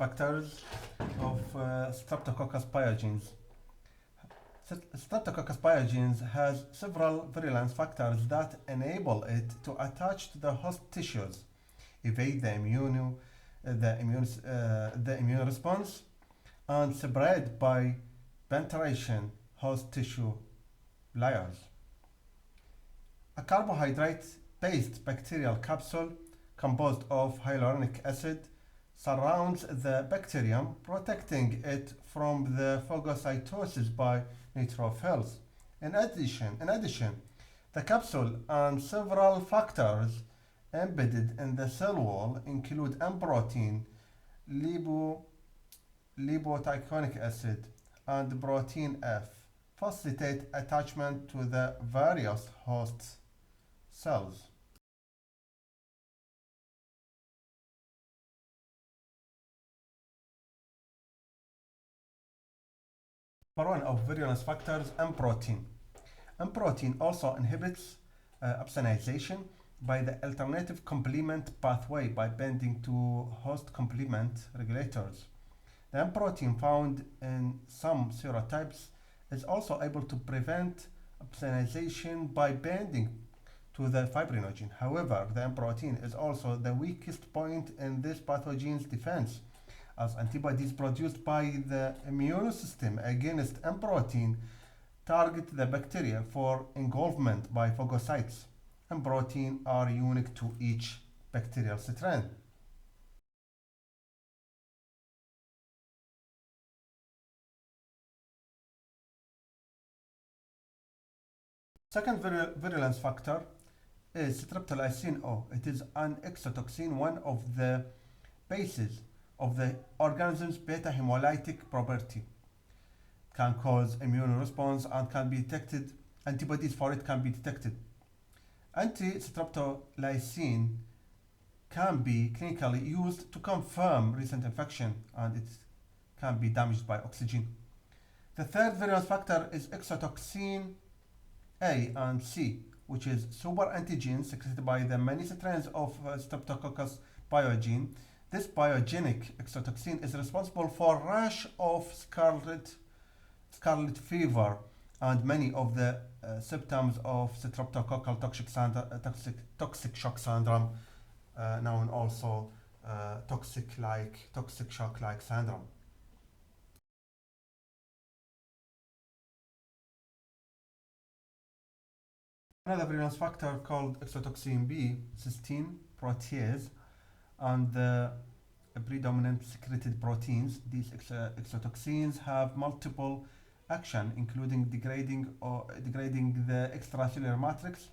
factors of Streptococcus pyogenes. Streptococcus pyogenes has several virulence factors that enable it to attach to the host tissues, evade the immune response, and spread by penetration host tissue layers. A carbohydrate-based bacterial capsule composed of hyaluronic acid surrounds the bacterium, protecting it from the phagocytosis by neutrophils. In addition, the capsule and several factors embedded in the cell wall include M protein, lipoic acid, and protein F, facilitate attachment to the various host cells. Number one of virulence factors, M protein. M protein also inhibits opsonization by the alternative complement pathway by binding to host complement regulators. The M protein found in some serotypes is also able to prevent opsonization by binding to the fibrinogen. However, the M protein is also the weakest point in this pathogen's defense, as antibodies produced by the immune system against M protein target the bacteria for engulfment by phagocytes. M protein are unique to each bacterial strain. Second virulence factor is streptolysin O. It is an exotoxin, one of the bases of the organism's beta hemolytic property. Can cause immune response and can be detected, antibodies for it can be detected. Anti-streptolysin can be clinically used to confirm recent infection, and it can be damaged by oxygen. The third virulence factor is exotoxin A and C, which is super antigen secreted by the many strains of Streptococcus pyogene. This pyogenic exotoxin is responsible for rash of scarlet fever and many of the symptoms of streptococcal toxic shock syndrome, known also toxic shock-like syndrome. Another virulence factor called exotoxin B, cysteine protease, and the predominant secreted proteins. These exotoxins have multiple action, including degrading the extracellular matrix,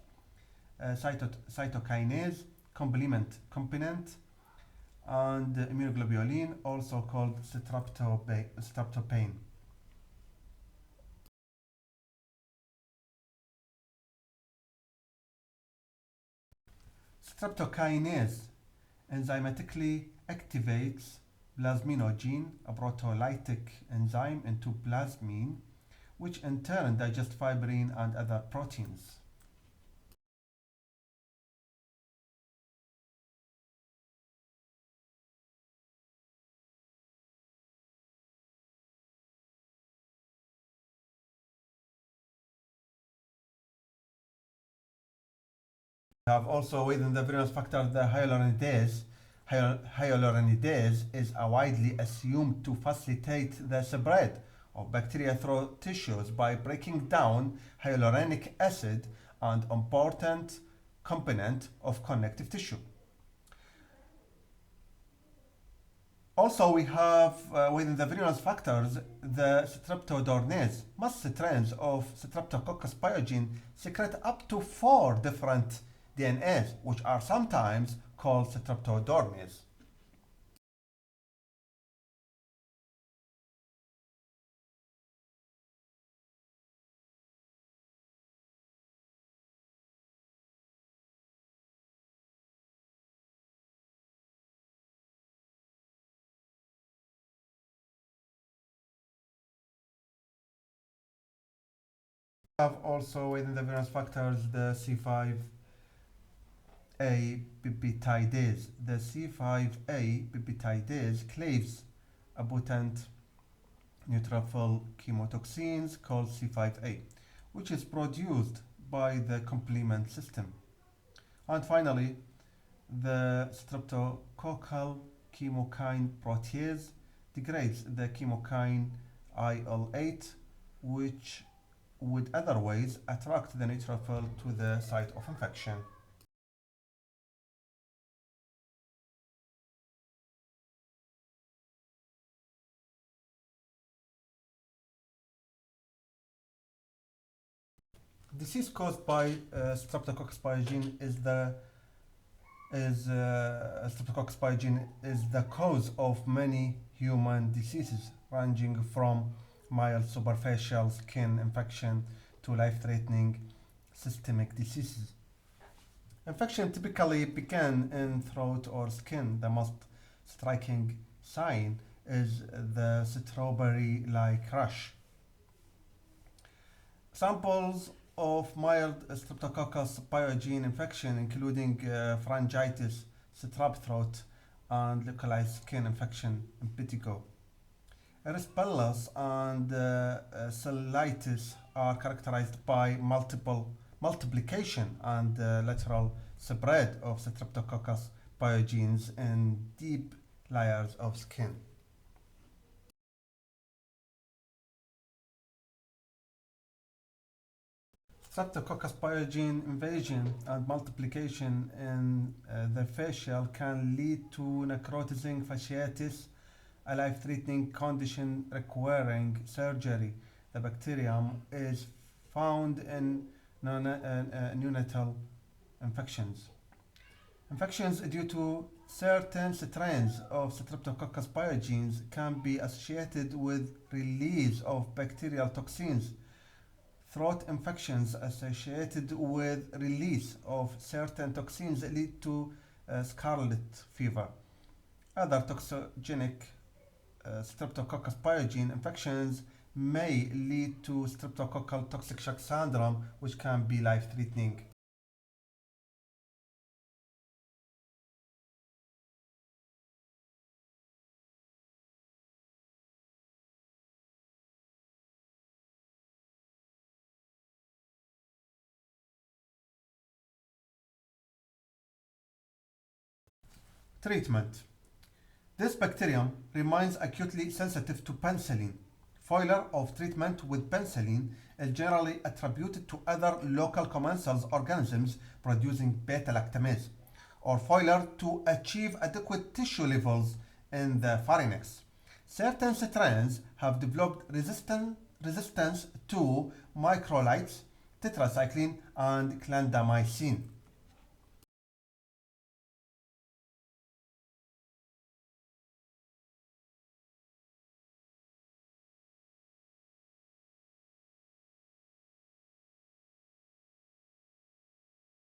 cytokinase, complement component, and immunoglobulin, also called streptopain. Streptokinase enzymatically activates plasminogen, a proteolytic enzyme, into plasmin, which in turn digests fibrin and other proteins. We have also within the virulence factor the hyaluronidase. Hyaluronidase is widely assumed to facilitate the spread of bacteria through tissues by breaking down hyaluronic acid, an important component of connective tissue. Also, we have within the virulence factors the streptodornase. Most strains of Streptococcus pyogene secrete up to 4 different DNAs, which are sometimes called streptodornase. We have also within the virulence factors the C5A peptidase. The C5A peptidase cleaves a potent neutrophil chemotoxins called C5a, which is produced by the complement system. And finally, the streptococcal chemokine protease degrades the chemokine IL-8, which would otherwise attract the neutrophil to the site of infection. Disease caused by Streptococcus pyogenes Streptococcus pyogenes is the cause of many human diseases, ranging from mild superficial skin infection to life-threatening systemic diseases. Infection typically begin in throat or skin. The most striking sign is the strawberry-like rash. Samples of mild Streptococcus pyogene infection, including pharyngitis, strep throat, and localized skin infection, impetigo. Erysipelas and cellulitis are characterized by multiplication and lateral spread of Streptococcus pyogenes in deep layers of skin. Streptococcus pyogene invasion and multiplication in the facial can lead to necrotizing fasciitis, a life-threatening condition requiring surgery. The bacterium is found in neonatal infections. Infections due to certain strains of Streptococcus pyogenes can be associated with release of bacterial toxins. Throat infections associated with release of certain toxins lead to scarlet fever. Other toxogenic Streptococcus pyogene infections may lead to streptococcal toxic shock syndrome, which can be life-threatening. Treatment. This bacterium remains acutely sensitive to penicillin. Failure of treatment with penicillin is generally attributed to other local commensal organisms producing beta-lactamase, or failure to achieve adequate tissue levels in the pharynx. Certain strains have developed resistance to microlides, tetracycline, and clindamycin.